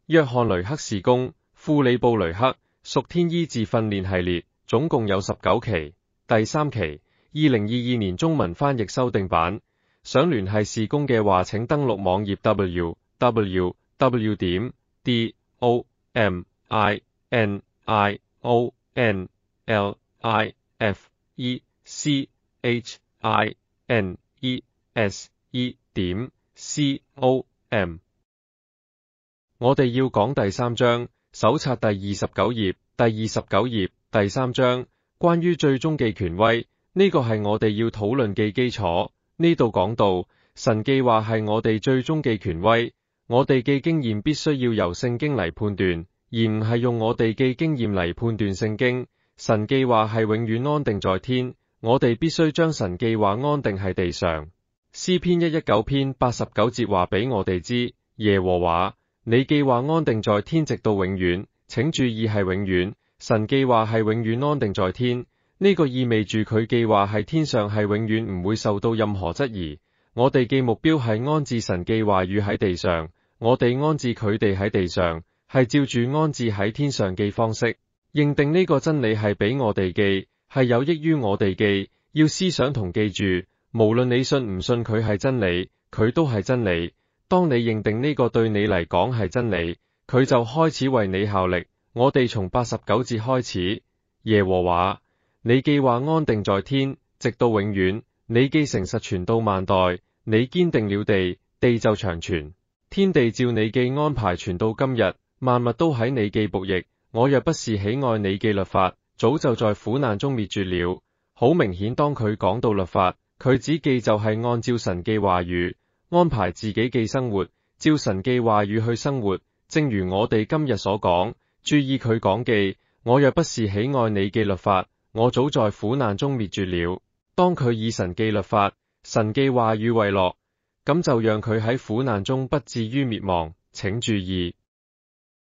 約翰雷克事工，庫里布雷克，屬天醫治訓練系列，總共有19期，第3期，2022年中文翻譯修訂版。想聯繫事工嘅話，請登錄網頁 www.dominionist.com。我哋要講第3章，手冊第29頁，第29頁，第3章，關於最終嘅權威，呢個係我哋要討論嘅基礎。呢度講到，神嘅話係我哋最終嘅權威，我哋嘅經驗必須要由聖經嚟判斷，而唔係用我哋嘅經驗嚟判斷聖經。神嘅話係永遠安定在天，我哋必須將神嘅話安定喺地上。詩篇119篇89節話俾我哋知，耶和華，你嘅話安定在天直到永遠，請注意係永遠，神嘅話係永遠安定在天，呢個意味住佢嘅話係天上係永遠唔會受到任何質疑。我哋嘅目標係安置神嘅話語喺地上，我哋安置佢哋喺地上，係照住安置喺天上嘅方式，認定呢個真理係俾我哋嘅，係有益於我哋嘅，要思想同記住，無論你信唔信佢係真理，佢都係真理。當你認定呢個對你嚟講係真理，佢就開始為你效力。我哋從89節開始，耶和華，你嘅話安定在天，直到永遠，你嘅誠實傳到萬代，你堅定了地，地就長存。天地照你嘅安排傳到今日，萬物都喺你嘅僕役。我若不是喜愛你嘅律法，早就在苦難中滅絕了。好明顯，當佢講到律法，佢指嘅就係按照神嘅話語安排自己嘅生活，照神嘅話語去生活。正如我哋今日所講，注意佢講嘅，我若不是喜愛你嘅律法，我早在苦難中滅絕了。當佢以神嘅律法、神嘅話語為樂，咁就讓佢喺苦難中不至於滅亡。請注意，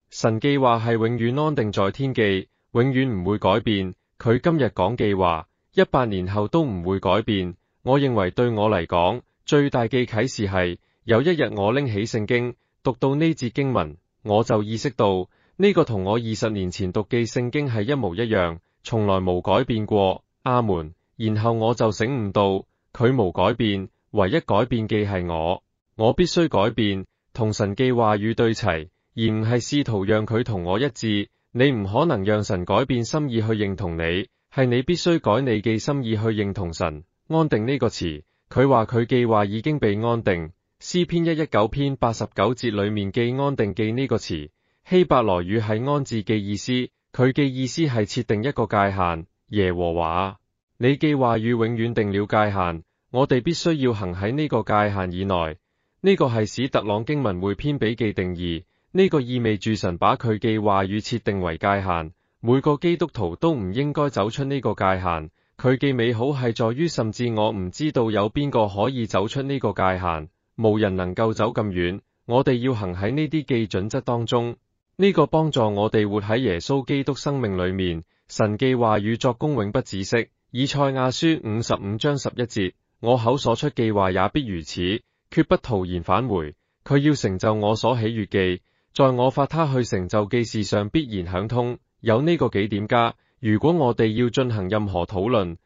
神嘅話係永遠安定在天嘅，永遠唔會改變。佢今日講嘅話，100年後都唔會改變。我認為對我嚟講，最大嘅啟示係，有一日我拎起聖經，讀到呢節經文，我就意識到，呢個同我20年前讀嘅聖經係一模一樣，從來冇改變過。阿門。然後我就醒悟到，佢冇改變，唯一改變嘅係我必須改變，同神嘅話語對齊，而唔係試圖讓佢同我一致。你唔可能讓神改變心意去認同你，係你必須改你嘅心意去認同神。安定呢個詞，佢話佢嘅話已經被安定。詩篇119篇89節裏面嘅安定嘅呢個詞，希伯來語係安置嘅意思，佢嘅意思係設定一個界限。耶和華，你嘅話語永遠定了界限，我哋必須要行喺呢個界限以內。呢個係史特朗經文匯編俾嘅定義，呢個意味住神把佢嘅話語設定為界限，每個基督徒都唔應該走出呢個界限。佢嘅美好係在於，甚至我唔知道有邊個可以走出呢個界限，無人能夠走咁遠。我哋要行喺呢啲嘅準則當中，呢個幫助我哋活喺耶穌基督生命裏面。神嘅話語作工永不止息。以賽亞書55章11節，我口所出嘅話也必如此，決不徒然返回。佢要成就我所喜悅嘅，在我發他去成就嘅事上必然響通。有呢個幾點加，如果我哋要進行任何討論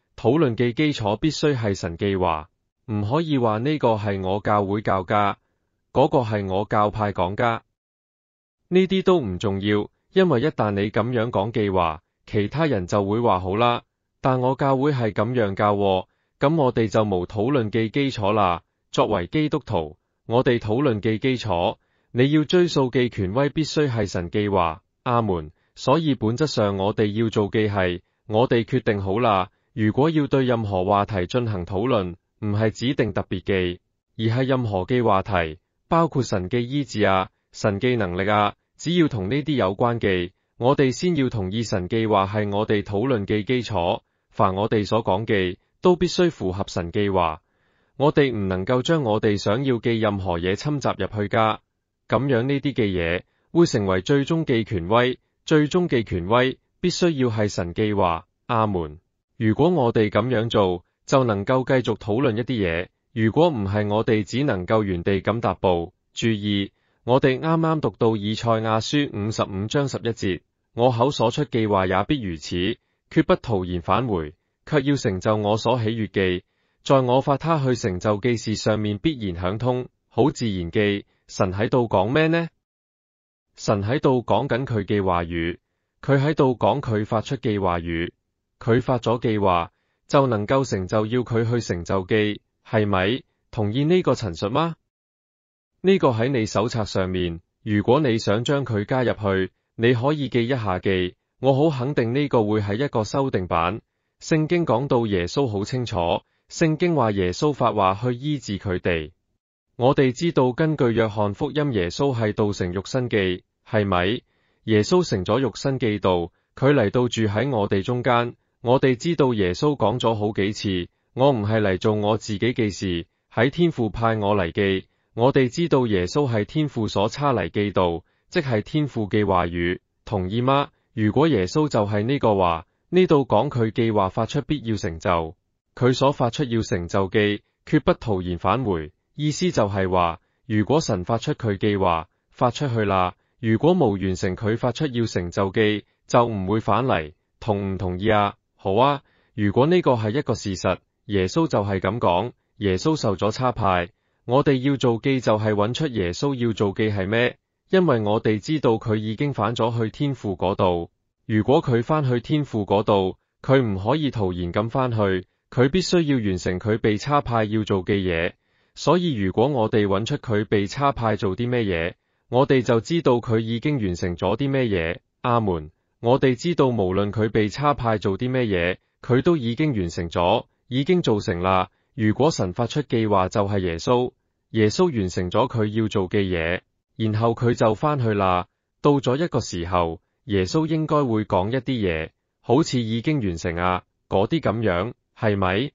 嘅基礎必須係神嘅話，唔可以話呢個係我教會教家，嗰個係我教派講家，呢啲都唔重要，因為一旦你咁樣講嘅話，其他人就會話好啦，但我教會係咁樣教喎，咁我哋就無討論嘅基礎啦。作為基督徒，我哋討論嘅基礎，你要追溯嘅權威必須係神嘅話。阿門。所以本質上我哋要做嘅係，我哋決定好啦，如果要對任何話題進行討論，唔係指定特別嘅，而係任何嘅話題，包括神嘅醫治啊、神嘅能力啊，只要同呢啲有關嘅，我哋先要同意神嘅話係我哋討論嘅基礎。凡我哋所講嘅，都必須符合神嘅話。我哋唔能夠將我哋想要嘅任何嘢侵襲入去㗎，咁樣呢啲嘅嘢會成為最終嘅權威。最終嘅權威必須要係神嘅話。阿門。如果我哋咁樣做，就能夠繼續討論一啲嘢，如果唔係，我哋只能夠原地咁踏步。注意，我哋啱啱讀到以賽亞書55章11節，我口所出記話也必如此，決不徒然返回，卻要成就我所喜悅記，在我發他去成就記事上面必然響通。好自然記，神喺度講咩呢？神喺度講緊佢嘅話語，佢喺度講佢發出嘅話語，佢發咗記話就能夠成就要佢去成就記，係咪？同意呢個陳述嗎？呢個喺你手冊上面，如果你想將佢加入去，你可以記一下記。我好肯定呢個會係一個修訂版。聖經講到耶穌好清楚，聖經話耶穌發話去醫治佢哋。我哋知道根據約翰福音，耶穌係道成肉身記，係咪？耶穌成咗肉身記道，佢嚟到住喺我哋中間。我哋知道耶穌講咗好幾次，我唔係嚟做我自己記事，喺天父派我嚟記。我哋知道耶穌係天父所差嚟記道，即係天父嘅話語，同意嗎？如果耶穌就係呢個話，呢度講佢記話發出必要成就，佢所發出要成就記，決不徒然返回。意思就係話，如果神發出佢記話，發出去啦，如果冇完成佢發出要成就記，就唔會返嚟。同唔同意啊？好啊，如果呢個係一個事實，耶穌就係咁講，耶穌受咗差派，我哋要做記就係揾出耶穌要做記係咩，因為我哋知道佢已經返咗去天父嗰度。如果佢返去天父嗰度，佢唔可以徒然咁返去，佢必須要完成佢被差派要做嘅嘢。所以如果我哋揾出佢被差派做啲咩嘢，我哋就知道佢已經完成咗啲咩嘢。阿門。我哋知道無論佢被差派做啲咩嘢，佢都已經完成咗，已經做成啦。如果神發出記話就係耶穌，耶穌完成咗佢要做嘅嘢，然後佢就返去啦。到咗一個時候，耶穌應該會講一啲嘢，好似已經完成啊，嗰啲咁樣，係咪？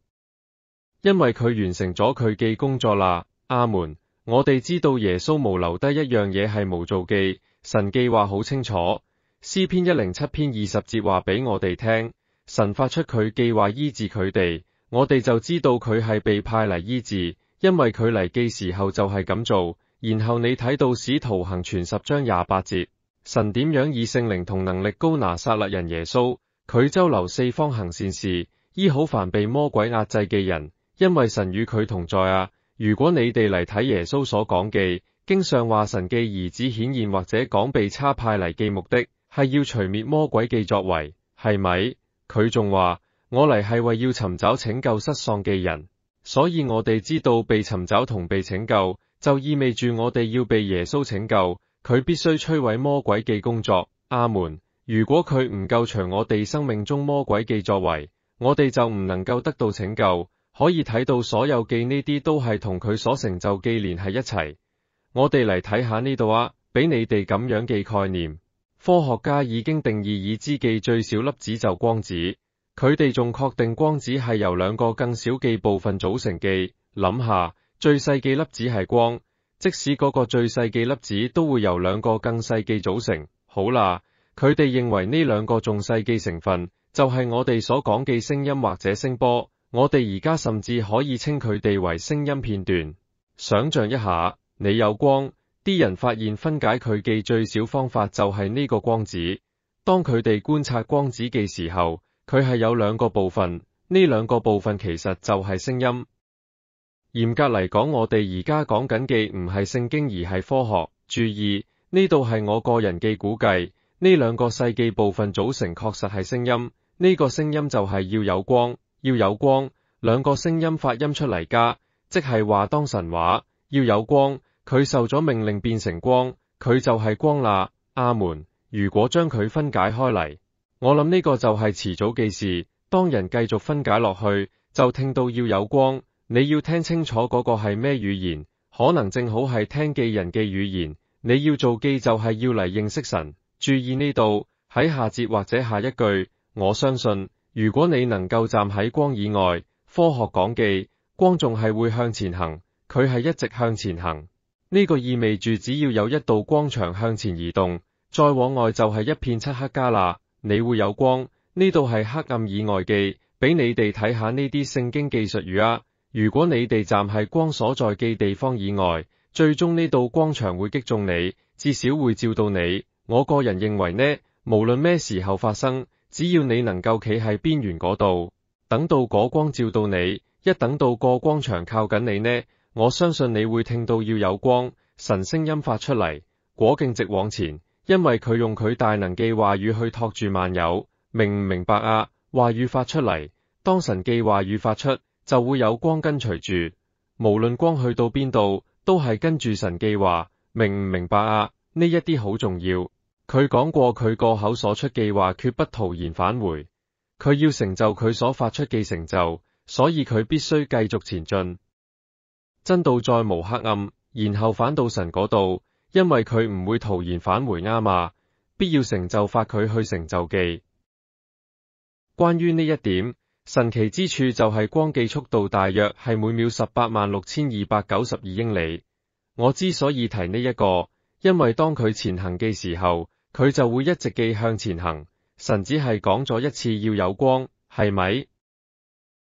因為佢完成咗佢嘅工作啦。阿門。我哋知道耶穌冇留低一樣嘢係冇做記，神記話好清楚。詩篇107篇20節話俾我哋聽，神發出佢記話醫治佢哋，我哋就知道佢係被派嚟醫治，因為佢嚟記時候就係咁做。然後你睇到使徒行傳10章28節，神點樣以聖靈同能力膏拿撒勒人耶穌，佢周流四方行善事，醫好凡被魔鬼壓制嘅人，因為神與佢同在啊。如果你哋嚟睇耶穌所講記，經常話神嘅兒子顯現或者講被差派嚟記目的，係要除滅魔鬼嘅作為，係咪？佢仲話我嚟係為要尋找拯救失喪嘅人，所以我哋知道被尋找同被拯救，就意味住我哋要被耶穌拯救，佢必須摧毀魔鬼嘅工作。阿門。如果佢唔救除我哋生命中魔鬼嘅作為，我哋就唔能夠得到拯救。可以睇到所有記呢啲都係同佢所成就記連繫一齊。我哋嚟睇下呢度啊，俾你哋咁樣嘅概念。科學家已經定義已知記最小粒子就光子，佢哋仲確定光子係由兩個更小嘅部分組成記。諗下，最細嘅粒子係光，即使嗰個最細嘅粒子都會由兩個更細嘅組成。好啦，佢哋認為呢兩個仲細嘅成分就係我哋所講嘅聲音或者聲波。我哋而家甚至可以稱佢哋為聲音片段。想象一下，你有光，啲人發現分解佢嘅最小方法就係呢個光子。當佢哋觀察光子嘅時候，佢係有兩個部分，呢兩個部分其實就係聲音。嚴格嚟講，我哋而家講緊嘅唔係聖經而係科學。注意，呢度係我個人嘅估計，呢兩個細嘅部分組成確實係聲音。呢個聲音就係要有光。要有光，兩個聲音發音出嚟加，即係話當神話要有光，佢受咗命令變成光，佢就係光啦。阿門。如果將佢分解開嚟，我諗呢個就係遲早嘅事。當人繼續分解落去，就聽到要有光。你要聽清楚嗰個係咩語言，可能正好係聽記人嘅語言。你要做記就係要嚟認識神。注意呢度喺下節或者下一句，我相信。如果你能夠站喺光以外，科學講記，光仲係會向前行，佢係一直向前行。呢個意味住只要有一道光場向前移動，再往外就係一片漆黑加啦。你會有光，呢度係黑暗以外記，俾你哋睇下呢啲聖經技術語啊。如果你哋站喺光所在嘅地方以外，最終呢道光牆會擊中你，至少會照到你。我個人認為呢，無論咩時候發生，只要你能夠企喺邊緣嗰度，等到嗰光照到你，一等到個光牆靠緊你呢，我相信你會聽到要有光，神聲音發出嚟，果徑直往前，因為佢用佢大能嘅話語去托住萬有。明唔明白啊？話語發出嚟，當神嘅話語發出，就會有光跟隨住，無論光去到邊度，都係跟住神嘅話。明唔明白啊？呢一啲好重要。佢講過佢個口所出嘅話決不徒然返回，佢要成就佢所發出嘅成就，所以佢必須繼續前進。真道再無黑暗，然後返到神嗰度，因為佢唔會徒然返回啱嘛，必要成就發佢去成就嘅。關於呢一點，神奇之處就係光嘅速度大約係每秒186292英里。我之所以提呢一個，因為當佢前行嘅時候，佢就會一直嘅向前行。神只係講咗一次要有光，係咪？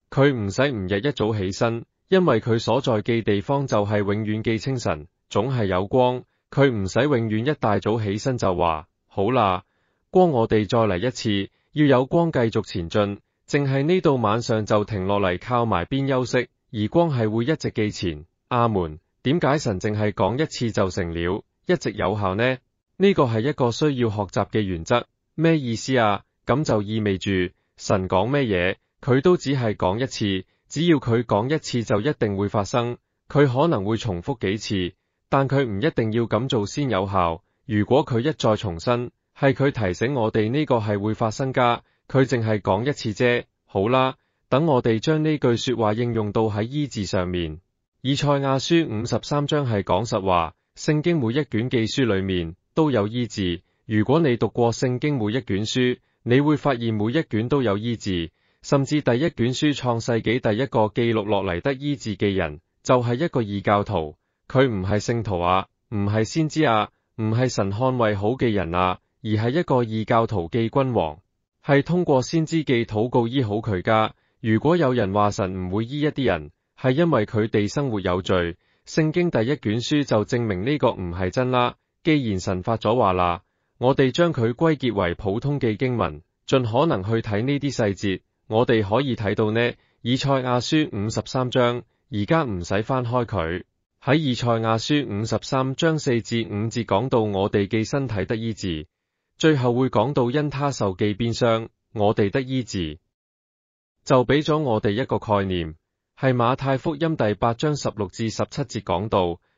佢唔使唔日一早起身，因為佢所在嘅地方就係永遠嘅清晨，總係有光。佢唔使永遠一大早起身就話好啦，光我哋再嚟一次，要有光繼續前進。淨係呢到晚上就停落嚟靠埋邊休息，而光係會一直嘅前。阿門。點解神淨係講一次就成了，一直有效呢？呢個係一個需要學習嘅原則。咩意思啊？咁就意味住神講咩嘢，佢都只係講一次，只要佢講一次就一定會發生。佢可能會重複幾次，但佢唔一定要咁做先有效。如果佢一再重申，係佢提醒我哋呢個係會發生㗎，佢淨係講一次啫。好啦，等我哋將呢句說話應用到喺醫治上面。以賽亞書53章係講實話，聖經每一卷記書裏面都有醫治。如果你讀過聖經每一卷書，你會發現每一卷都有醫治，甚至第一卷書創世紀第一個記錄落嚟得醫治嘅人，就係一個異教徒。佢唔係聖徒啊，唔係先知啊，唔係神看為好嘅人啊，而係一個異教徒嘅君王，係通過先知嘅禱告醫好佢㗎。如果有人話神唔會醫一啲人，係因為佢哋生活有罪，聖經第一卷書就證明呢個唔係真啦。既然神發咗話啦，我哋將佢歸結為普通嘅經文，盡可能去睇呢啲細節。我哋可以睇到呢，以賽亞書53章，而家唔使翻開佢，喺以賽亞書53章4至5節講到我哋嘅身體得醫治，最後會講到因他受嘅鞭傷，我哋得醫治，就俾咗我哋一個概念。係馬太福音第8章16至17節講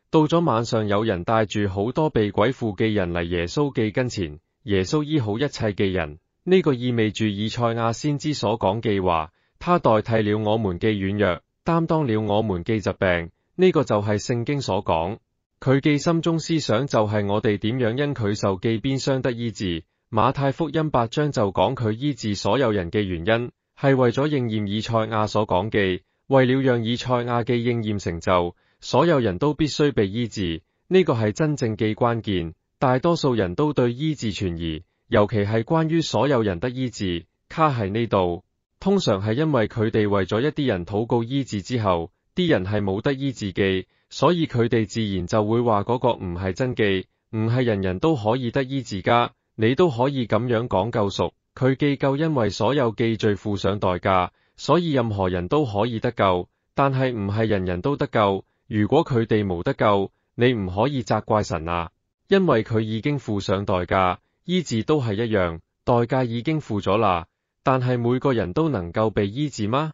到咗晚上有人帶住好多被鬼附嘅人嚟耶穌嘅跟前，耶穌醫好一切嘅人。呢個意味住以賽亞先知所講嘅話，他代替了我們嘅軟弱，擔當了我們嘅疾病。呢個就係聖經所講，佢嘅心中思想就係我哋點樣因佢受嘅鞭傷得醫治。馬太福音8章就講佢醫治所有人嘅原因，係為咗應驗以賽亞所講嘅。為了讓以賽亞嘅應驗成就，所有人都必須被醫治，呢個係真正嘅關鍵。大多數人都對醫治存疑，尤其係關於所有人得醫治，卡喺呢度。通常係因為佢哋為咗一啲人禱告醫治之後，啲人係冇得醫治嘅，所以佢哋自然就會話嗰個唔係真嘅，唔係人人都可以得醫治㗎。你都可以咁樣講救贖，佢既救因為所有嘅罪付上代價。所以任何人都可以得救，但係唔係人人都得救。如果佢哋冇得救，你唔可以責怪神啊，因為佢已經付上代價，醫治都係一樣，代價已經付咗啦。但係每個人都能夠被醫治嗎？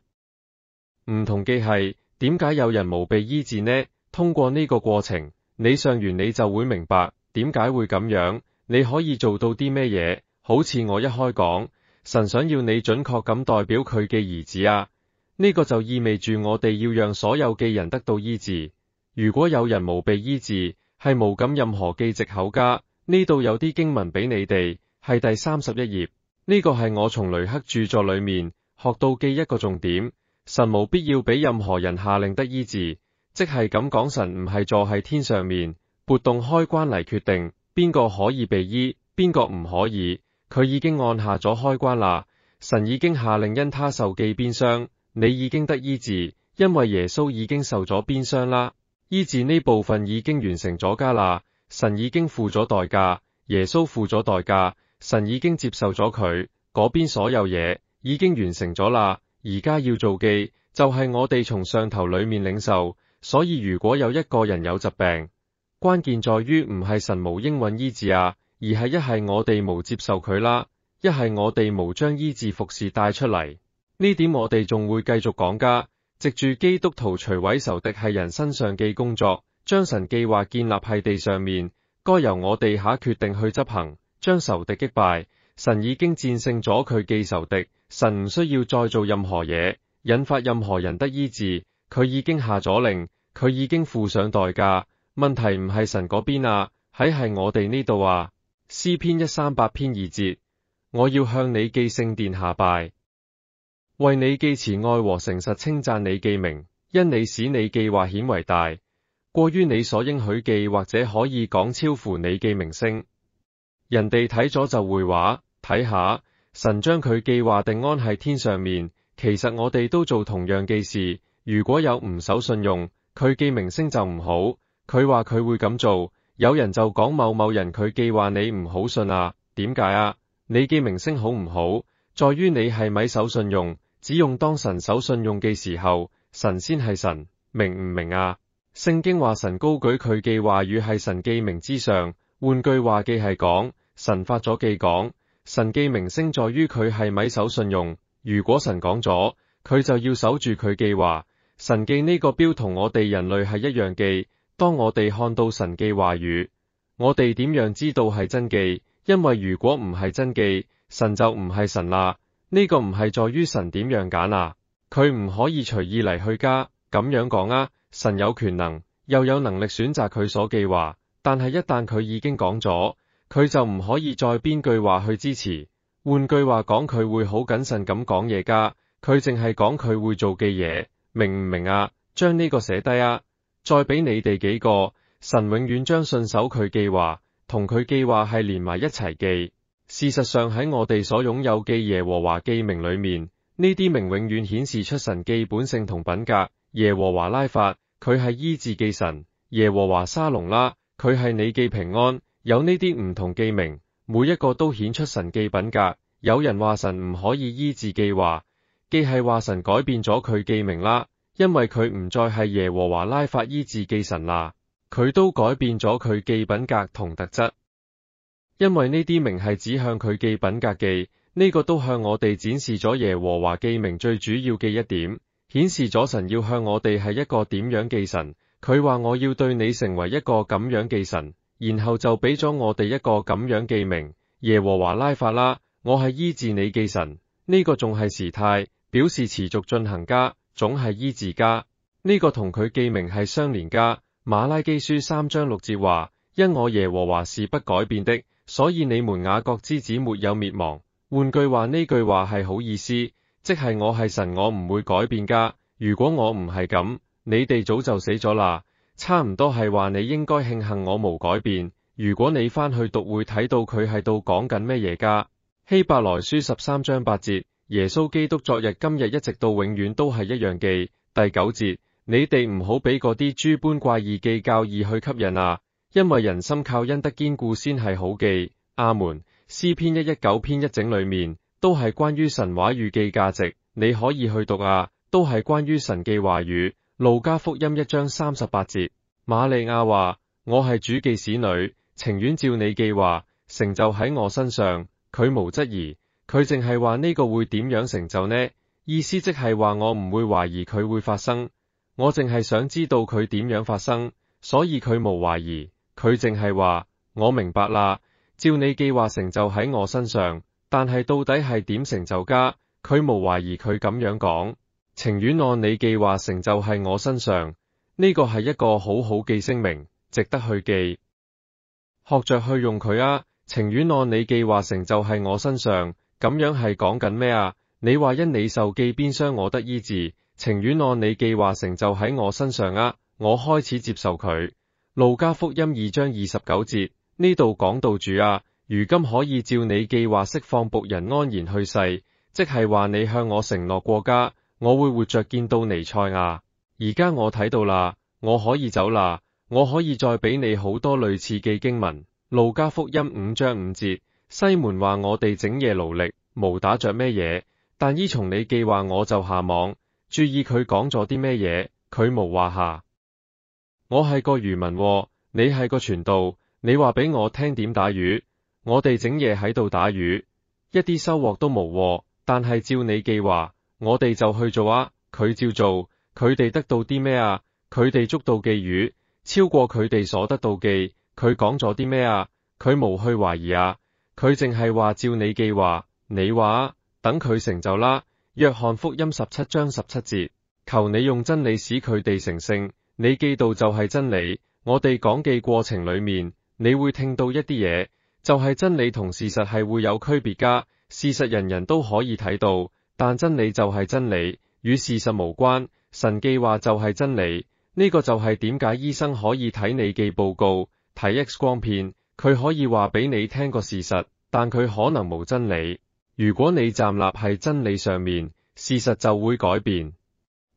唔同嘅係，點解有人冇被醫治呢？通過呢個過程，你上完你就會明白點解會咁樣。你可以做到啲咩嘢？好似我一開講。神想要你準確咁代表佢嘅兒子啊，呢個就意味住我哋要讓所有嘅人得到醫治。如果有人無被醫治，係無咁任何嘅藉口㗎。呢度有啲經文俾你哋，係第31頁。呢個係我從雷克著作裏面學到嘅一個重點。神無必要俾任何人下令得醫治，即係咁講，神唔係坐喺天上面撥動開關嚟決定邊個可以被醫，邊個唔可以。佢已經按下咗開關啦，神已經下令因他受嘅鞭傷，你已經得醫治，因為耶穌已經受咗鞭傷啦。醫治呢部分已經完成咗㗎啦，神已經付咗代價，耶穌付咗代價，神已經接受咗佢嗰邊所有嘢，已經完成咗啦。而家要做嘅就係我哋從上頭裏面領受。所以如果有一個人有疾病，關鍵在於唔係神無應允醫治啊，而係一係我哋無接受佢啦，一係我哋無將醫治服侍帶出嚟。呢點我哋仲會繼續講㗎。藉住基督徒除毀仇敵係人身上嘅工作，將神計劃建立喺地上面，該由我哋下決定去執行，將仇敵擊敗。神已經戰勝咗佢嘅仇敵，神唔需要再做任何嘢，引發任何人得醫治，佢已經下咗令，佢已經付上代價。問題唔係神嗰邊啊，係我哋呢度啊。詩篇138篇2節，我要向你嘅聖殿下拜，為你嘅慈愛和誠實稱讚你嘅名，因你使你計劃顯為大，過於你所應許嘅，或者可以講超乎你嘅名聲。人哋睇咗就會話，睇下，神將佢計劃定安喺天上面，其實我哋都做同樣嘅事。如果有唔守信用，佢嘅名聲就唔好。佢話佢會咁做，有人就講某某人佢計劃你唔好信啊。點解啊？你嘅名聲好唔好，在於你係咪守信用。只用當神守信用嘅時候，神先係神，明唔明啊？聖經話神高舉佢嘅話語係神嘅名之上，換句話嘅係講，神發咗嘅講，神嘅名聲在於佢係咪守信用。如果神講咗，佢就要守住佢嘅話。神嘅呢個標同我哋人類係一樣嘅。當我哋看到神嘅話語，我哋點樣知道係真嘅？因為如果唔係真嘅，神就唔係神啦。呢個唔係在於神點樣揀啊，佢唔可以隨意嚟去加。咁樣講啊，神有權能，又有能力選擇佢所計劃，但係一旦佢已經講咗，佢就唔可以再邊句話去支持。換句話講，佢會好謹慎咁講嘢㗎，佢淨係講佢會做嘅嘢，明唔明啊？將呢個寫低啊，再俾你哋幾個。神永遠將信守佢計劃，同佢計劃係連埋一齊記。事實上喺我哋所擁有嘅耶和華記名裏面，呢啲名永遠顯示出神嘅本性同品格。耶和華拉法，佢係醫治嘅神；耶和華沙龍啦，佢係你嘅平安。有呢啲唔同記名，每一個都顯出神嘅品格。有人話神唔可以醫治嘅話，既係話神改變咗佢記名啦，因為佢唔再係耶和華拉法醫治嘅神啦，佢都改變咗佢嘅品格同特質。因為呢啲名係指向佢嘅品格嘅，呢個都向我哋展示咗耶和華記名最主要嘅一點，顯示咗神要向我哋係一個點樣嘅神。佢話我要對你成為一個咁樣嘅神，然後就俾咗我哋一個咁樣嘅名，耶和華拉法啦，我係醫治你嘅神。呢個仲係時態，表示持續進行家，總係醫治家。呢個同佢記名係相連家。馬拉基書3章6節話，因我耶和華是不改變的，所以你們雅各之子沒有滅亡。換句話，呢句話係好意思，即係我係神，我唔會改變㗎。如果我唔係咁，你哋早就死咗啦。差唔多係話你應該慶幸我無改變。如果你翻去讀會睇到佢係到講緊咩嘢㗎。希伯來書13章8節，耶穌基督昨日今日一直到永遠都係一樣嘅。第9節，你哋唔好俾嗰啲諸般怪異嘅教義去吸引啊，因為人心靠恩德堅固先係好嘅。阿門。詩篇119篇1整裏面都係關於神話語嘅價值，你可以去讀啊，都係關於神嘅話語。路加福音1章38節，瑪利亞話，我係主嘅使女，情願照你嘅話成就喺我身上。佢無質疑，佢淨係話呢個會點樣成就呢？意思即係話我唔會懷疑佢會發生，我淨係想知道佢點樣發生，所以佢無懷疑，佢淨係話我明白啦，照你計劃成就喺我身上，但係到底係點成就㗎？佢無懷疑，佢咁樣講，情願按你計劃成就喺我身上。呢個係一個好好嘅聲明，值得去記，學着去用佢啊。情願按你計劃成就喺我身上，咁樣係講緊咩啊？你話因你受記鞭傷我得醫治，情願按你計劃成就喺我身上啊。我開始接受佢。路加福音2章29節，呢度講到主啊，如今可以照你計劃釋放僕人安然去世，即係話你向我承諾過家，我會活着見到彌賽亞。而家我睇到啦，我可以走啦。我可以再俾你好多類似嘅經文。路加福音5章5節，西門話我哋整夜勞力，無打着咩嘢，但依從你記話我就下網。注意佢講咗啲咩嘢，佢無話下。我係個漁民喎，你係個傳道，你話俾我聽點打魚。我哋整夜喺度打魚，一啲收穫都無喎，但係照你記話，我哋就去做啊。佢照做，佢哋得到啲咩啊？佢哋捉到嘅魚超過佢哋所得到嘅。佢講咗啲咩啊？佢無去懷疑啊，佢淨係話照你記話，你話啊，等佢成就啦。約翰福音17章17節，求你用真理使佢哋成聖，你記道就係真理。我哋講嘅過程裏面，你會聽到一啲嘢，就係真理同事實係會有區別噶。事實人人都可以睇到，但真理就係真理，與事實無關。神記話就係真理，呢個就係點解醫生可以睇你記報告，睇 X 光片，佢可以話俾你聽個事實，但佢可能無真理。如果你站立喺真理上面，事實就會改變。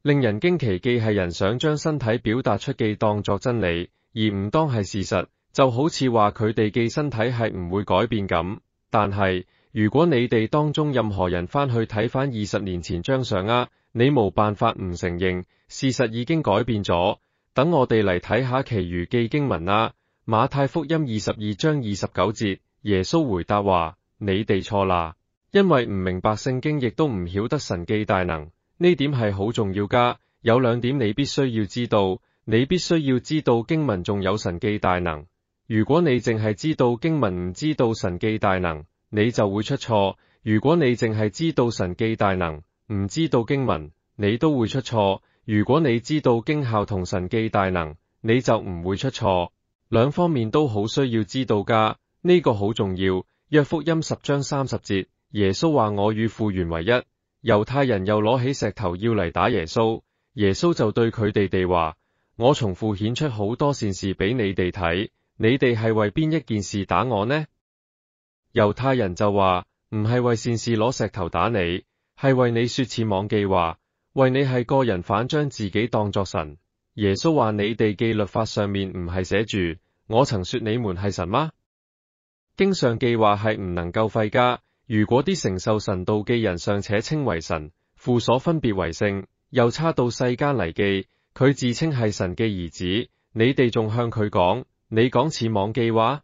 令人驚奇既係人想將身體表達出嘅當作真理，而唔當係事實，就好似話佢哋嘅身體係唔會改變咁。但係如果你哋當中任何人翻去睇翻20年前張相啊，你冇辦法唔承認事實已經改變咗。等我哋嚟睇下其餘嘅經文啦。馬太福音22章29節，耶穌回答話：你哋錯啦，因為唔明白聖經，亦都唔曉得神嘅大能。呢點係好重要噶。有兩點你必須要知道，你必須要知道經文仲有神嘅大能。如果你淨係知道經文唔知道神嘅大能，你就會出錯。如果你淨係知道神嘅大能，唔知道經文，你都會出錯。如果你知道經校同神嘅大能，你就唔會出錯。兩方面都好需要知道噶，呢個好重要。約福音10章30節，耶穌話我與父原為一。猶太人又攞起石頭要嚟打耶穌，耶穌就對佢哋話：我從父顯出好多善事俾你哋睇，你哋係為邊一件事打我呢？猶太人就話：唔係為善事攞石頭打你，係為你說僭妄嘅話，為你係個人反將自己當作神。耶穌話：你哋嘅律法上面唔係寫住我曾說你們係神嗎？經上記話係唔能夠廢噶。如果啲承受神道嘅人尚且稱為神，父所分別為聖，又差到世間嚟記，佢自稱係神嘅兒子，你哋仲向佢講，你講僭妄嘅話？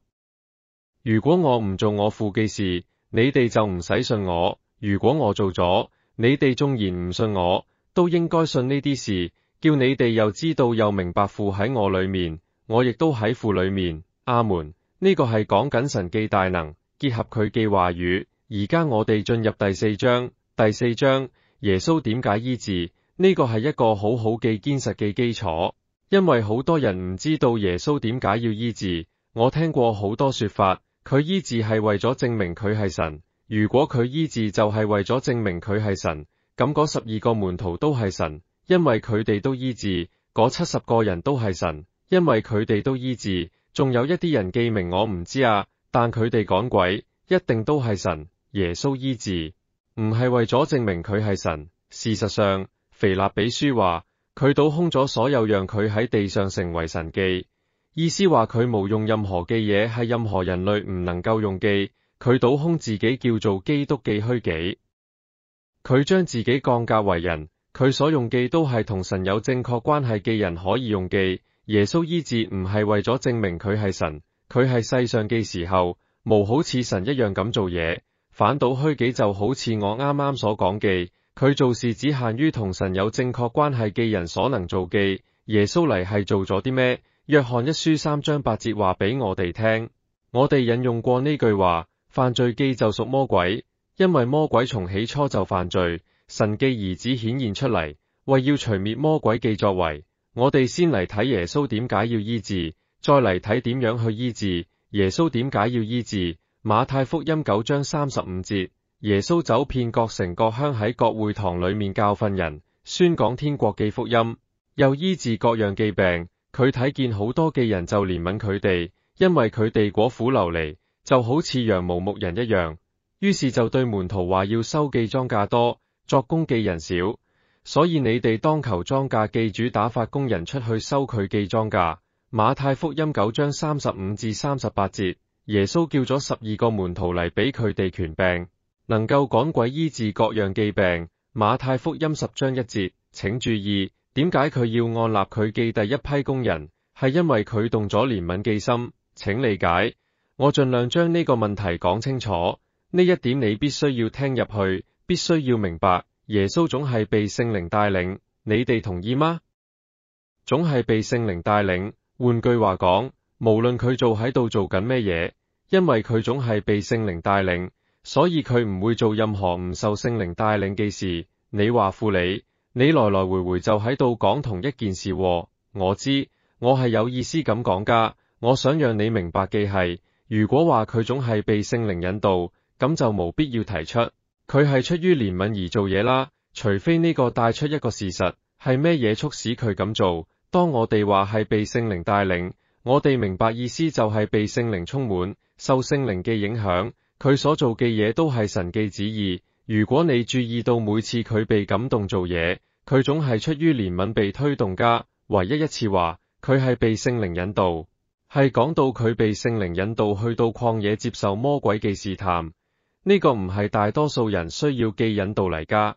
如果我唔做我父嘅事，你哋就唔使信我；如果我做咗，你哋縱然唔信我，都應該信呢啲事，叫你哋又知道又明白父喺我裏面，我亦都喺父裏面。阿門。呢個係講緊神嘅大能，結合佢嘅話語。而家我哋進入第4章。第4章，耶穌點解醫治？呢個係一個好好嘅堅實嘅基礎，因為好多人唔知道耶穌點解要醫治。我聽過好多說法，佢醫治係為咗證明佢係神。如果佢醫治就係為咗證明佢係神，咁嗰12個門徒都係神，因為佢哋都醫治；嗰70個人都係神，因為佢哋都醫治。仲有一啲人記名我唔知啊，但佢哋趕鬼，一定都係神。耶穌醫治唔係為咗證明佢係神。事實上，腓立比書話佢倒空咗所有讓佢喺地上成為神記，意思話佢無用任何嘅嘢係任何人類唔能夠用記。佢倒空自己叫做基督嘅虛己，佢將自己降格為人，佢所用記都係同神有正確關係嘅人可以用記。耶穌醫治唔係為咗證明佢係神，佢係世上嘅時候無好似神一樣咁做嘢。反倒虛己就好似我啱啱所講嘅，佢做事只限於同神有正確關係嘅人所能做嘅。耶穌嚟係做咗啲咩？約翰一書3章8節話俾我哋聽，我哋引用過呢句話：犯罪記就屬魔鬼，因為魔鬼從起初就犯罪。神嘅兒子顯現出嚟，為要除滅魔鬼嘅作為。我哋先嚟睇耶穌點解要醫治，再嚟睇點樣去醫治。耶穌點解要醫治？馬太福音9章35節，耶穌走遍各城各鄉，喺各會堂裏面教訓人，宣講天國嘅福音，又醫治各樣嘅病。佢睇見好多嘅人就憐憫佢哋，因為佢哋果苦流離，就好似羊無牧人一樣。於是就對門徒話要收嘅莊稼多，作工嘅人少。所以你哋當求莊稼記主打發工人出去收佢記莊稼。馬太福音9章35至38節，耶穌叫咗12個門徒嚟俾佢哋權柄，能夠趕鬼醫治各樣忌病。馬太福音10章1節，請注意，點解佢要按立佢記第一批工人，係因為佢動咗憐憫記心。請理解，我盡量將呢個問題講清楚，呢一點你必須要聽入去，必須要明白，耶穌總係被聖靈帶領，你哋同意嗎？總係被聖靈帶領，換句話講，無論佢喺度做緊咩嘢，因為佢總係被聖靈帶領，所以佢唔會做任何唔受聖靈帶領嘅事。你話副理，你來來回回就喺度講同一件事喎。我知，我係有意思咁講㗎。我想讓你明白嘅係，如果話佢總係被聖靈引導，咁就無必要提出佢係出於憐憫而做嘢啦。除非呢個帶出一個事實，係咩嘢促使佢咁做。當我哋話係被聖靈帶領，我哋明白意思就係被聖靈充滿，受聖靈嘅影響，佢所做嘅嘢都係神嘅旨意。如果你注意到每次佢被感動做嘢，佢總係出於憐憫被推動㗎。唯一一次話佢係被聖靈引導，係講到佢被聖靈引導去到曠野接受魔鬼嘅試探。呢個唔係大多數人需要嘅引導嚟㗎。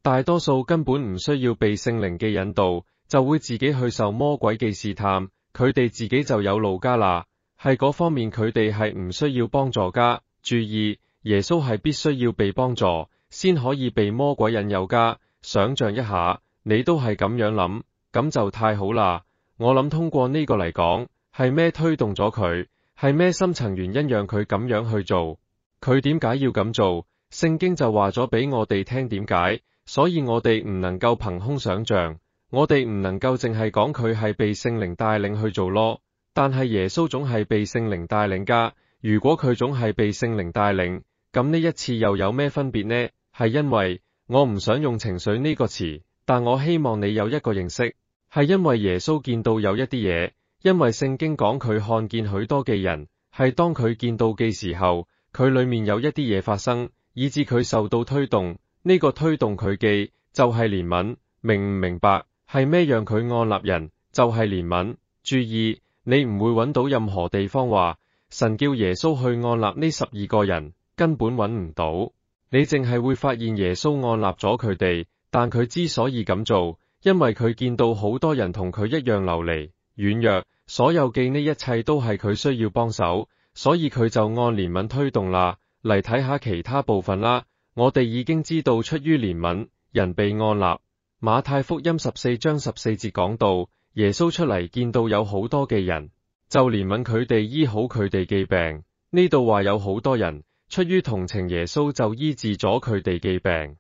大多數根本唔需要被聖靈嘅引導，就會自己去受魔鬼嘅試探，佢哋自己就有路㗎啦。係嗰方面佢哋係唔需要幫助㗎。注意，耶穌係必須要被幫助，先可以被魔鬼引誘㗎。想象一下，你都係咁樣諗，咁就太好啦。我諗通過呢個嚟講，係咩推動咗佢？係咩深層原因讓佢咁樣去做？佢點解要咁做？聖經就話咗俾我哋聽點解，所以我哋唔能夠憑空想象，我哋唔能夠淨係講佢係被聖靈帶領去做咯。但係耶穌總係被聖靈帶領㗎。如果佢總係被聖靈帶領，咁呢一次又有咩分別呢？係因為我唔想用情緒呢個詞，但我希望你有一個認識，係因為耶穌見到有一啲嘢，因為聖經講佢看見許多嘅人，係當佢見到嘅時候，佢裏面有一啲嘢發生，以致佢受到推動。呢個推動佢嘅就係憐憫，明唔明白？係咩讓佢按立人？就係憐憫。注意，你唔會揾到任何地方話神叫耶穌去按立呢12個人，根本揾唔到。你淨係會發現耶穌按立咗佢哋，但佢之所以咁做，因為佢見到好多人同佢一樣流離軟弱，所有嘅呢一切都係佢需要幫手，所以佢就按憐憫推動啦。嚟睇下其他部分啦。我哋已經知道出於憐憫，人被按立。馬太福音14章14節講到，耶穌出嚟見到有好多嘅人，就憐憫佢哋，醫好佢哋嘅病。呢度話有好多人出於同情耶穌就醫治咗佢哋嘅病。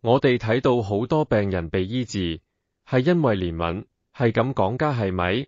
我哋睇到好多病人被醫治，係因為憐憫，係咁講㗎，係咪？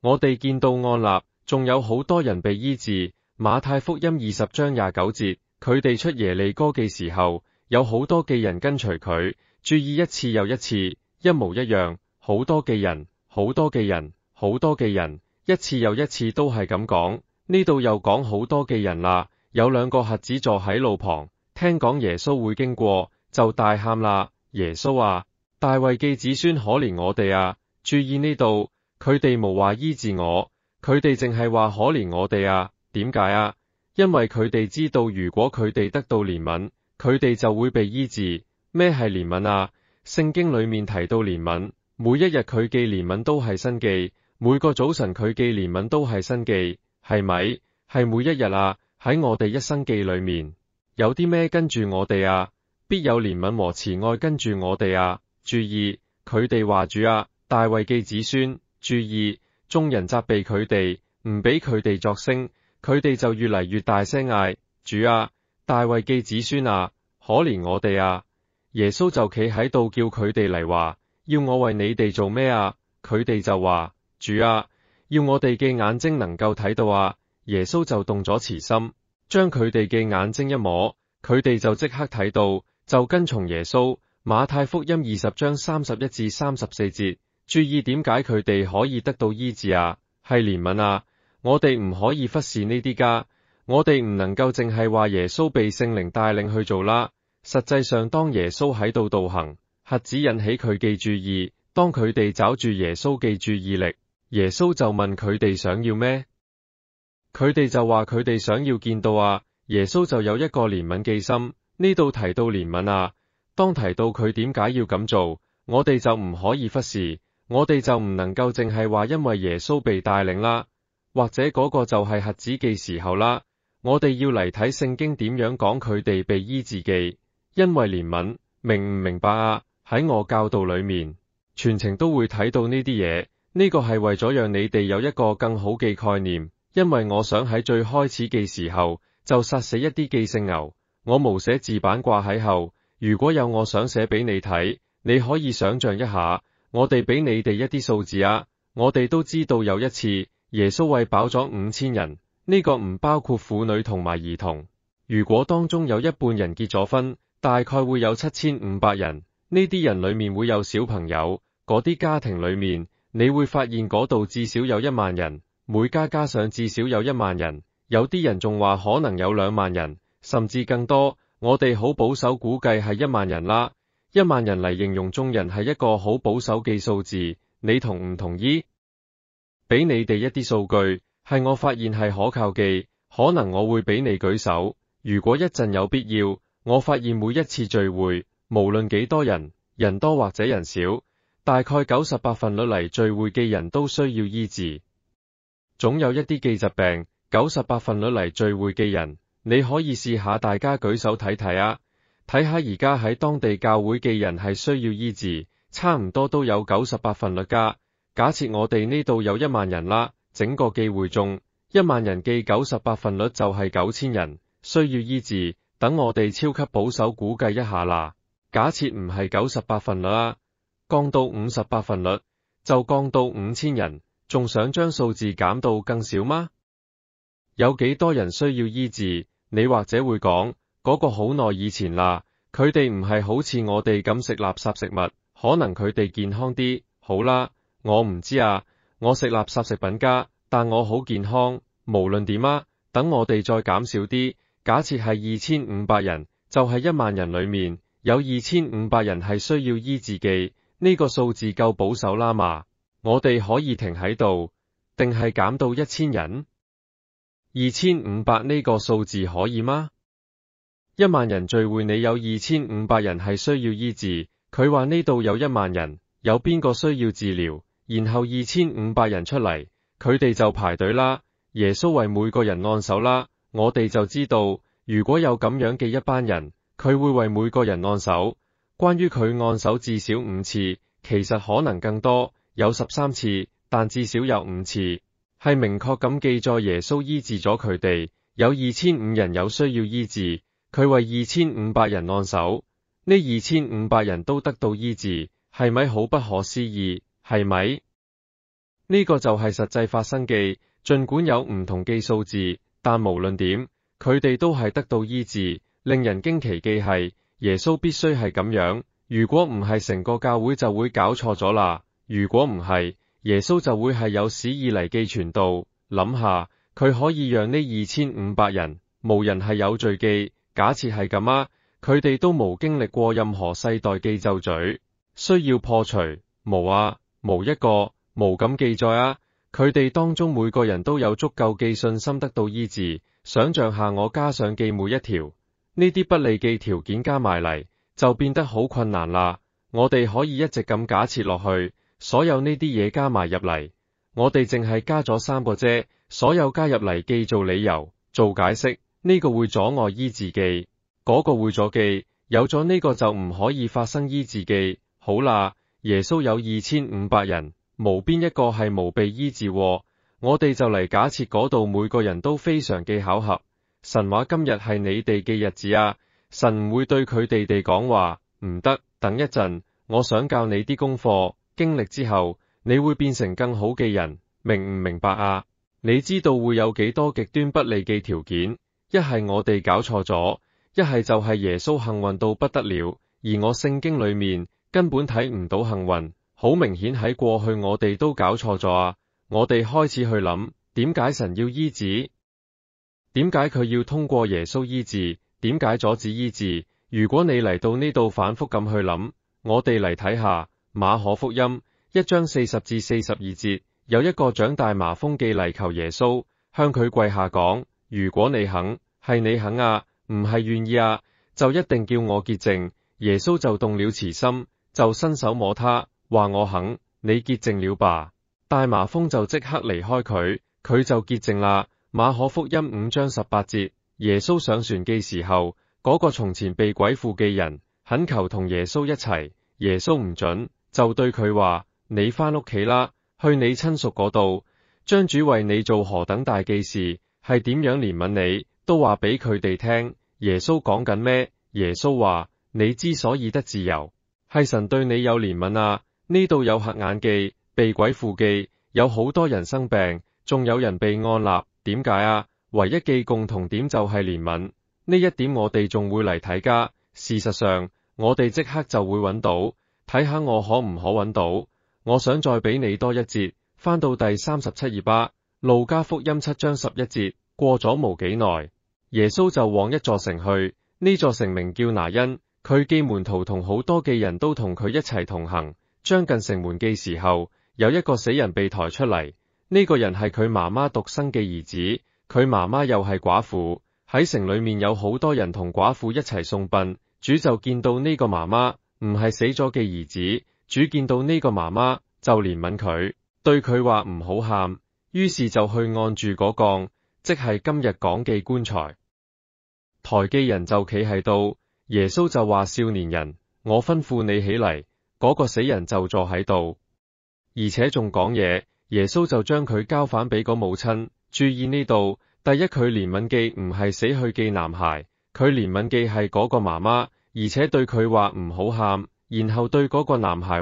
我哋見到按立，仲有好多人被醫治。馬太福音20章29節，佢哋出耶利哥嘅時候，有好多嘅人跟隨佢。注意，一次又一次，一模一樣，好多嘅人，好多嘅人，好多嘅人，一次又一次都係咁講。呢度又講好多嘅人啦，有2個瞎子坐喺路旁，聽講耶穌會經過，就大喊啦：耶穌啊，大衛嘅子孫，可憐我哋啊！注意呢度，佢哋冇話醫治我，佢哋淨係話可憐我哋啊。點解啊？因為佢哋知道，如果佢哋得到憐憫，佢哋就會被醫治。咩係憐憫啊？聖經裏面提到憐憫，每一日佢嘅憐憫都係新記，每個早晨佢嘅憐憫都係新記，係咪？係每一日啊！喺我哋一生記裏面，有啲咩跟住我哋啊？必有憐憫和慈愛跟住我哋啊！注意，佢哋話主啊，大衛嘅子孫。注意，眾人責備佢哋，唔俾佢哋作聲。佢哋就越嚟越大聲嗌：主啊，大衛嘅子孫啊，可憐我哋啊！耶穌就企喺度叫佢哋嚟話：要我為你哋做咩啊？佢哋就話：主啊，要我哋嘅眼睛能夠睇到啊！耶穌就動咗慈心，將佢哋嘅眼睛一摸，佢哋就即刻睇到，就跟從耶穌。馬太福音20章31至34節，注意點解佢哋可以得到醫治啊？係憐憫啊！我哋唔可以忽視呢啲㗎，我哋唔能夠淨係話耶穌被聖靈帶領去做啦。實際上當耶穌喺度道行，瞎子引起佢嘅注意，當佢哋找住耶穌嘅注意力，耶穌就問佢哋想要咩？佢哋就話佢哋想要見到啊，耶穌就有一個憐憫嘅心。呢度提到憐憫啊，當提到佢點解要咁做，我哋就唔可以忽視，我哋就唔能夠淨係話因為耶穌被帶領啦，或者嗰個就係瞎子嘅時候啦，我哋要嚟睇聖經點樣講佢哋被醫治嘅，因為憐憫，明唔明白啊？喺我教導裏面，全程都會睇到呢啲嘢，呢個係為咗讓你哋有一個更好嘅概念，因為我想喺最開始嘅時候就殺死一啲寄生牛。我無寫字板掛喺後，如果有我想寫俾你睇，你可以想象一下，我哋俾你哋一啲數字啊。我哋都知道有一次，耶穌餵飽咗5000人，呢個唔包括婦女同埋兒童。如果當中有一半人結咗婚，大概會有7500人，呢啲人裏面會有小朋友，嗰啲家庭裏面，你會發現嗰度至少有1萬人，每家加上至少有1萬人，有啲人仲話可能有2萬人。甚至更多，我哋好保守估計係1萬人啦。1萬人嚟形容眾人係一個好保守嘅數字，你同唔同意？俾你哋一啲數據，係我發現係可靠嘅，可能我會俾你舉手。如果一陣有必要，我發現每一次聚會，無論幾多人，人多或者人少，大概98%嚟聚會嘅人都需要醫治。總有一啲嘅疾病，98%嚟聚會嘅人。你可以試下大家舉手睇睇啊，睇下而家喺當地教會嘅人係需要醫治，差唔多都有98%噶。假設我哋呢度有1萬人啦，整個記會中1萬人嘅98%就係9000人需要醫治。等我哋超級保守估計一下啦，假設唔係98%啦，降到58%，就降到5000人，仲想將數字減到更少嗎？有幾多人需要醫治？你或者會講，嗰個好耐以前啦，佢哋唔係好似我哋咁食垃圾食物，可能佢哋健康啲。好啦，我唔知啊，我食垃圾食品㗎，但我好健康。無論點啊，等我哋再減少啲，假設係2500人，就係1萬人裏面有2500人係需要醫治嘅，呢個數字夠保守啦嘛？我哋可以停喺度，定係減到1000人？2500呢個數字可以嗎？1萬人聚會，你有2500人係需要醫治。佢話呢度有1萬人，有邊個需要治療？然後2500人出嚟，佢哋就排隊啦。耶穌為每個人按手啦。我哋就知道，如果有咁樣嘅一班人，佢會為每個人按手。關於佢按手至少5次，其實可能更多，有13次，但至少有5次。係明確咁記載耶穌醫治咗佢哋，有2500人有需要醫治，佢為2500人按手，呢2500人都得到醫治，係咪好不可思議？係咪？呢個就係實際發生嘅，盡管有唔同嘅數字，但無論點，佢哋都係得到醫治。令人驚奇嘅係，耶穌必須係咁樣，如果唔係成個教會就會搞錯咗啦。如果唔係，耶穌就會係有史以嚟嘅傳道。諗下，佢可以讓呢2500人，無人係有罪嘅。假設係咁啊，佢哋都冇經歷過任何世代嘅咒詛，需要破除，無啊，無一個，無咁記載啊。佢哋當中每個人都有足夠嘅信心得到醫治。想象下我加上嘅每一條，呢啲不利嘅條件加埋嚟，就變得好困難啦。我哋可以一直咁假設落去。所有呢啲嘢加埋入嚟，我哋淨係加咗3個啫。所有加入嚟既做理由、做解釋，呢個會阻礙醫治嘅，嗰個會阻嘅，有咗呢個就唔可以發生醫治嘅。好啦，耶穌有2500人，無邊一個係無被醫治喎。我哋就嚟假設嗰度每個人都非常嘅巧合。神話今日係你哋嘅日子啊，神唔會對佢哋講話，唔得，等一陣，我想教你啲功課。經歷之後，你會變成更好嘅人，明唔明白啊？你知道會有幾多極端不利嘅條件？一係我哋搞錯咗，一係就係耶穌幸運到不得了，而我聖經裏面根本睇唔到幸運。好明顯喺過去我哋都搞錯咗啊！我哋開始去諗，點解神要醫治？點解佢要通過耶穌醫治？點解阻止醫治？如果你嚟到呢度反覆咁去諗，我哋嚟睇下馬可福音1章40至42節，有一個長大麻風記嚟求耶穌，向佢跪下講：如果你肯，係你肯啊，唔係願意啊，就一定叫我潔淨。耶穌就動了慈心，就伸手摸他，話我肯，你潔淨了吧。大麻風就即刻離開佢，佢就潔淨啦。馬可福音5章18節，耶穌上船嘅時候，嗰個從前被鬼附嘅人懇求同耶穌一齊，耶穌唔准，就對佢話：你返屋企啦，去你親屬嗰度，將主為你做何等大嘅事，係點樣憐憫你，都話俾佢哋聽。耶穌講緊咩？耶穌話：你之所以得自由，係神對你有憐憫啊。呢度有瞎眼記、被鬼附記，有好多人生病，仲有人被按立。點解啊？唯一嘅共同點就係憐憫。呢一點我哋仲會嚟睇㗎。事實上，我哋即刻就會揾到。睇下我可唔可揾到？我想再俾你多一節，翻到第37頁啊。路加福音7章11節，過咗冇幾耐，耶穌就往一座城去，呢座城名叫拿因。佢嘅門徒同好多嘅人都同佢一齊同行。將近城門嘅時候，有一個死人被抬出嚟。呢個人係佢媽媽獨生嘅兒子，佢媽媽又係寡婦。喺城裏面有好多人同寡婦一齊送殯。主就見到呢個媽媽唔係死咗嘅兒子，主見到呢個媽媽就憐憫佢，對佢話唔好喊，於是就去按住嗰槓，即係今日講嘅棺材。抬嘅人就企喺度，耶穌就話：少年人，我吩咐你起嚟。嗰個死人就坐喺度，而且仲講嘢。耶穌就將佢交返俾個母親。注意呢度，第一，佢憐憫嘅唔係死去嘅男孩，佢憐憫嘅係嗰個媽媽，而且對佢話唔好喊，然後對嗰個男孩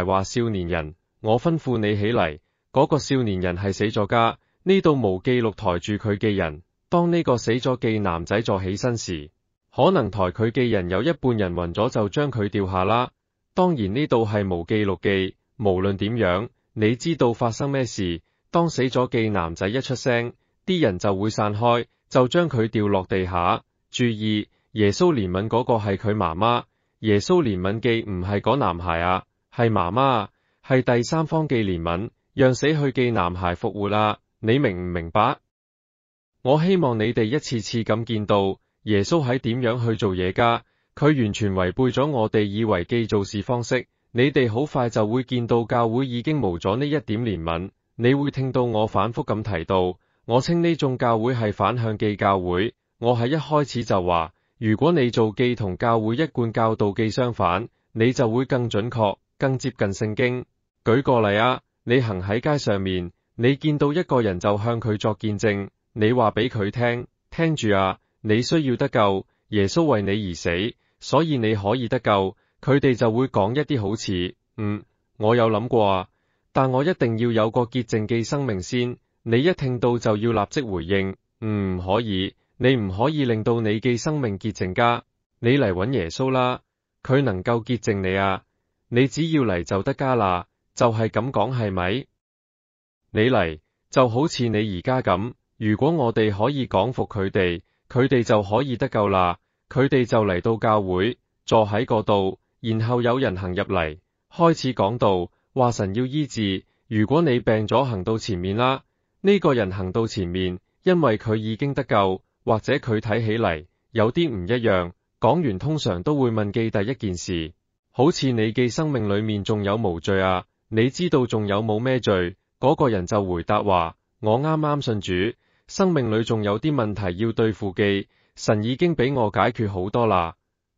話，少年人，我吩咐你起嚟。嗰個少年人係死咗㗎。呢度無記錄抬住佢嘅人。當呢個死咗嘅男仔坐起身時，可能抬佢嘅人有一半人暈咗，就將佢吊下啦。當然呢度係無記錄嘅。無論點樣，你知道發生咩事？當死咗嘅男仔一出聲，啲人就會散開，就將佢吊落地下。注意，耶穌憐憫嗰個係佢媽媽，耶穌憐憫嘅唔係嗰男孩啊，係媽媽啊，係第三方嘅憐憫，讓死去嘅男孩復活啊。你明唔明白？我希望你哋一次次咁見到耶穌喺點樣去做嘢㗎，佢完全違背咗我哋以為嘅做事方式。你哋好快就會見到教會已經冇咗呢一點憐憫。你會聽到我反覆咁提到，我稱呢種教會係反向嘅教會。我喺一開始就話，如果你做嘅同教會一貫教導嘅相反，你就會更準確、更接近聖經。舉個例啊，你行喺街上面，你見到一個人就向佢作見證，你話俾佢聽，聽住啊，你需要得救，耶穌為你而死，所以你可以得救。佢哋就會講一啲好似，我有諗過啊，但我一定要有個潔淨嘅生命先。你一聽到就要立即回應，唔可以，你唔可以令到你嘅生命潔淨㗎。你嚟揾耶穌啦，佢能夠潔淨你啊，你只要嚟就得㗎啦，就係咁講係咪？你嚟就好似你而家咁，如果我哋可以講服佢哋，佢哋就可以得救啦。佢哋就嚟到教會，坐喺嗰度。然後有人行入嚟，開始講道，話神要醫治。如果你病咗，行到前面啦。呢個人行到前面，因為佢已經得救，或者佢睇起嚟有啲唔一樣。講完通常都會問嘅第一件事，好似你嘅生命裏面仲有無罪啊？你知道仲有冇咩罪？嗰個人就回答話：我啱啱信主，生命裏仲有啲問題要對付嘅，神已經俾我解決好多啦。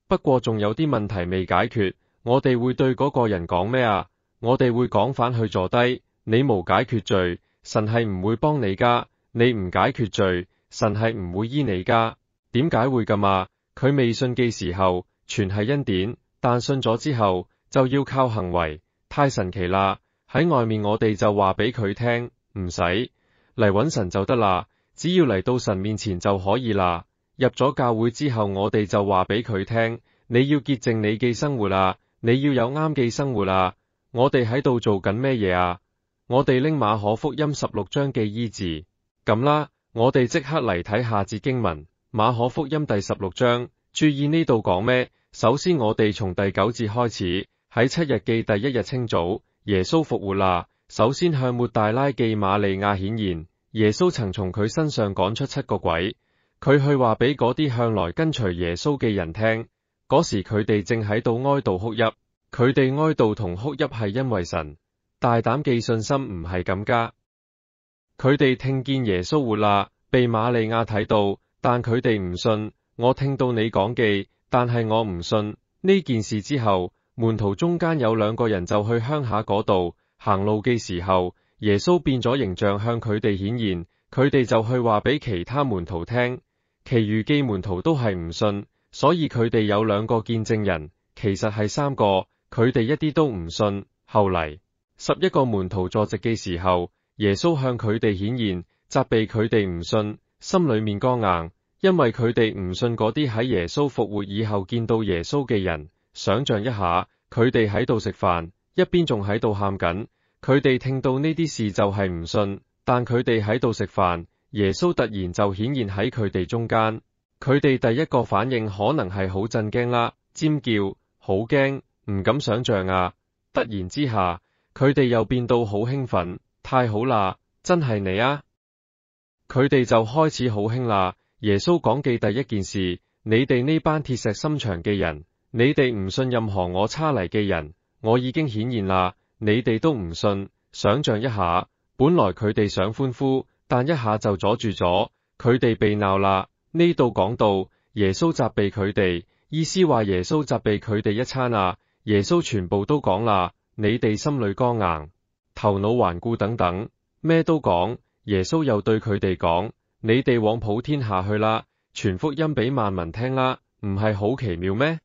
不過仲有啲問題未解決，我哋會對嗰個人講咩啊？我哋會講返去坐低，你無解決罪，神係唔會幫你㗎。你唔解決罪，神係唔會醫你㗎。點解會咁啊？佢未信嘅時候，全係恩典，但信咗之後就要靠行為，太神奇啦！喺外面我哋就話俾佢聽，唔使嚟揾神就得啦，只要嚟到神面前就可以啦。入咗教會之後，我哋就話俾佢聽，你要潔淨你嘅生活啦，你要有啱嘅生活啦。我哋喺度做緊咩嘢啊？我哋拎馬可福音16章嘅醫治。咁啦，我哋即刻嚟睇下節經文，馬可福音第16章注意呢度講咩？首先我哋從第9節開始，喺7日記第1日清早，耶穌復活啦。首先向抹大拉記瑪利亞顯現，耶穌曾從佢身上趕出7個鬼，佢去話俾嗰啲向來跟隨耶穌嘅人聽。嗰時佢哋正喺度哀悼哭泣，佢哋哀悼同哭泣係因為神大膽記信心唔係咁加。佢哋聽見耶穌活啦，被瑪利亞睇到，但佢哋唔信。我聽到你講記，但係我唔信。呢件事之後，門徒中間有2個人就去鄉下嗰度行路嘅時候，耶穌變咗形象向佢哋顯現，佢哋就去話俾其他門徒聽，其餘嘅門徒都係唔信，所以佢哋有2個見證人，其實係3個，佢哋一啲都唔信。後嚟11個門徒坐席嘅時候，耶穌向佢哋顯現，責備佢哋唔信，心裏面剛硬，因為佢哋唔信嗰啲喺耶穌復活以後見到耶穌嘅人。想象一下，佢哋喺度食飯，一邊仲喺度喊緊，佢哋聽到呢啲事就係唔信，但佢哋喺度食飯，耶穌突然就顯現喺佢哋中間，佢哋第一個反應可能係好震驚啦，尖叫，好驚，唔敢想象啊！突然之下，佢哋又變到好興奮，太好啦，真係你啊！佢哋就開始好興啦。耶穌講記第一件事，你哋呢班鐵石心腸嘅人，你哋唔信任何我差嚟嘅人，我已經顯現啦，你哋都唔信。想象一下，本來佢哋想歡呼，但一下就阻住咗，佢哋被鬧啦。呢度講到耶穌責備佢哋，意思話耶穌責備佢哋一餐啊。耶穌全部都講啦，你哋心裏剛硬，頭腦頑固等等，咩都講。耶穌又對佢哋講，你哋往普天下去啦，傳福音俾萬民聽啦，唔係好奇妙咩？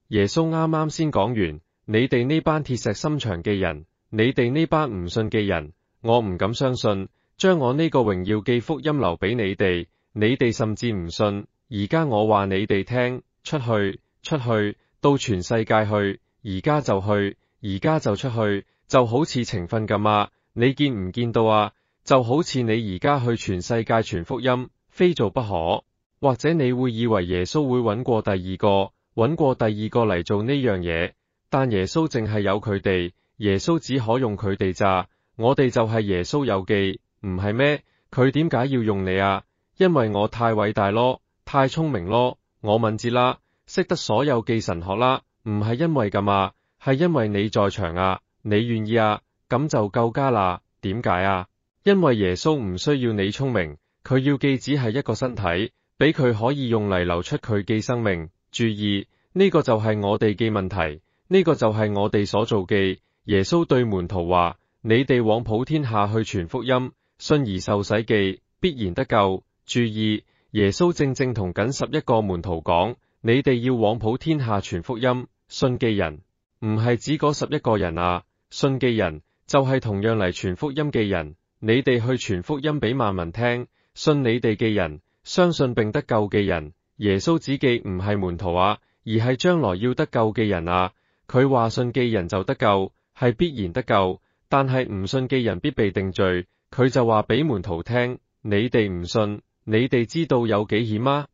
耶穌啱啱先講完，你哋呢班鐵石心腸嘅人，你哋呢班唔信嘅人，我唔敢相信，將我呢個榮耀嘅福音留俾你哋，你哋甚至唔信。而家我話你哋聽，出去，到全世界去，而家就去，而家就出去，就好似情分咁啊！你見唔見到啊？就好似你而家去全世界傳福音，非做不可。或者你會以為耶穌會揾過第二個嚟做呢樣嘢，但耶穌淨係有佢哋，耶穌只可用佢哋咋。我哋就係耶穌有記，唔係咩？佢點解要用你啊？因為我太偉大咯，太聰明咯，我敏捷啦，識得所有記神學啦，唔係因為咁啊，係因為你在場啊，你願意啊，咁就夠加啦。點解啊？因為耶穌唔需要你聰明，佢要記只係一個身體，俾佢可以用嚟流出佢記生命。注意，呢個就係我哋記問題，呢個就係我哋所做記。耶穌對門徒話，你哋往普天下去傳福音，信而受洗記，必然得救。注意，耶穌正正同緊11個門徒講，你哋要往普天下傳福音，信嘅人唔係指嗰11個人啊，信嘅人就係同樣嚟傳福音嘅人。你哋去傳福音俾萬民聽，信你哋嘅人，相信並得救嘅人。耶穌指嘅唔係門徒啊，而係將來要得救嘅人啊。佢話信嘅人就得救，係必然得救，但係唔信嘅人必被定罪。佢就話俾門徒聽，你哋唔信，你哋知道有幾險嗎？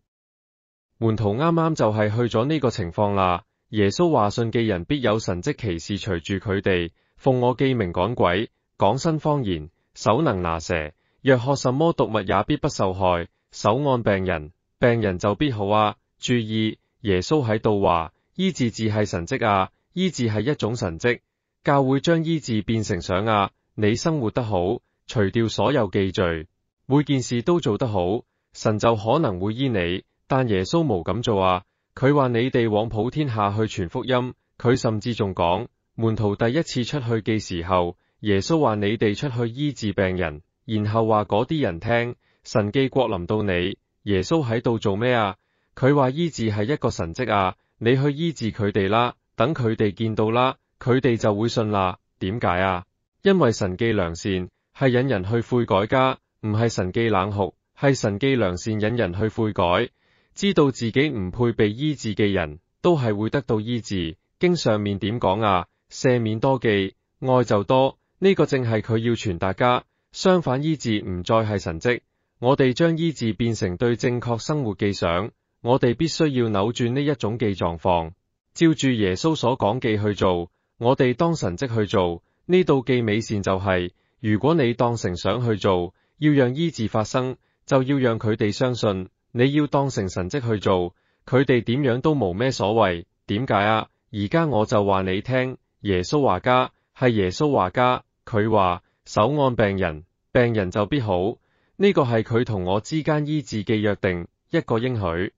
門徒啱啱就係去咗呢個情況啦。耶穌話信嘅人必有神蹟奇事隨住佢哋，奉我記名趕鬼，講新方言，手能拿蛇，若喝什麼毒物也必不受害，手按病人，病人就必好啊！注意，耶穌喺度話，醫治字係神蹟啊，醫治係一種神蹟。教會將醫治變成想啊，你生活得好，除掉所有記罪，每件事都做得好，神就可能會醫你。但耶穌冇咁做啊，佢話你哋往普天下去傳福音。佢甚至仲講，門徒第一次出去嘅時候，耶穌話你哋出去醫治病人，然後話嗰啲人聽，神嘅國臨到你。耶穌喺度做咩啊？佢話醫治係一個神蹟啊，你去醫治佢哋啦，等佢哋見到啦，佢哋就會信啦。點解啊？因為神嘅良善係引人去悔改噶，唔係神嘅冷酷，係神嘅良善引人去悔改。知道自己唔配被醫治嘅人，都係會得到醫治。經上面點講啊？赦免多記，愛就多。呢個正係佢要傳達噶。相反，醫治唔再係神蹟，我哋將醫治變成對正確生活嘅想，我哋必須要扭轉呢一種記狀況，照住耶穌所講記去做。我哋當神蹟去做，呢度記美善就係，如果你當成想去做，要讓醫治發生，就要讓佢哋相信。你要當成神蹟去做，佢哋點樣都冇咩所謂。點解啊？而家我就話你聽，耶穌話加，係耶穌話加，佢話手按病人，病人就必好。呢個係佢同我之間醫治記約定一個應許。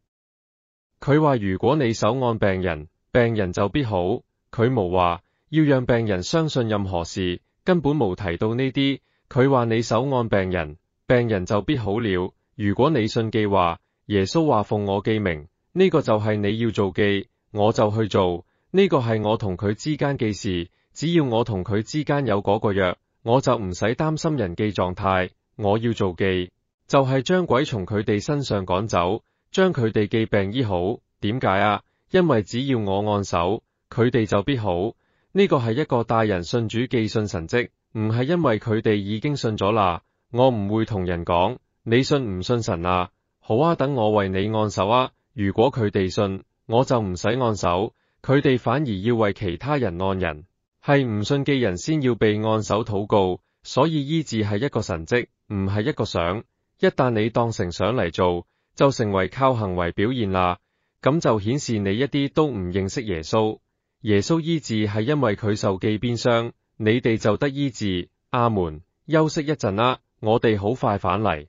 佢話如果你手按病人，病人就必好。佢無話要讓病人相信任何事，根本無提到呢啲。佢話你手按病人，病人就必好了。如果你信記話，耶穌話奉我記名，呢個就係你要做記，我就去做。呢個係我同佢之間記事，只要我同佢之間有嗰個約，我就唔使擔心人記狀態。我要做記，就係將鬼從佢哋身上趕走，將佢哋記病醫好。點解啊？因為只要我按手，佢哋就必好。呢個係一個帶人信主記信神蹟，唔係因為佢哋已經信咗啦。我唔會同人講，你信唔信神啊？好啊，等我為你按手啊。如果佢哋信，我就唔使按手，佢哋反而要為其他人按人。係唔信嘅人先要被按手禱告，所以醫治係一個神蹟，唔係一個想。一旦你當成想嚟做，就成為靠行為表現啦。咁就顯示你一啲都唔認識耶穌。耶穌醫治係因為佢受記鞭傷，你哋就得醫治。阿門。休息一陣啦，我哋好快返嚟。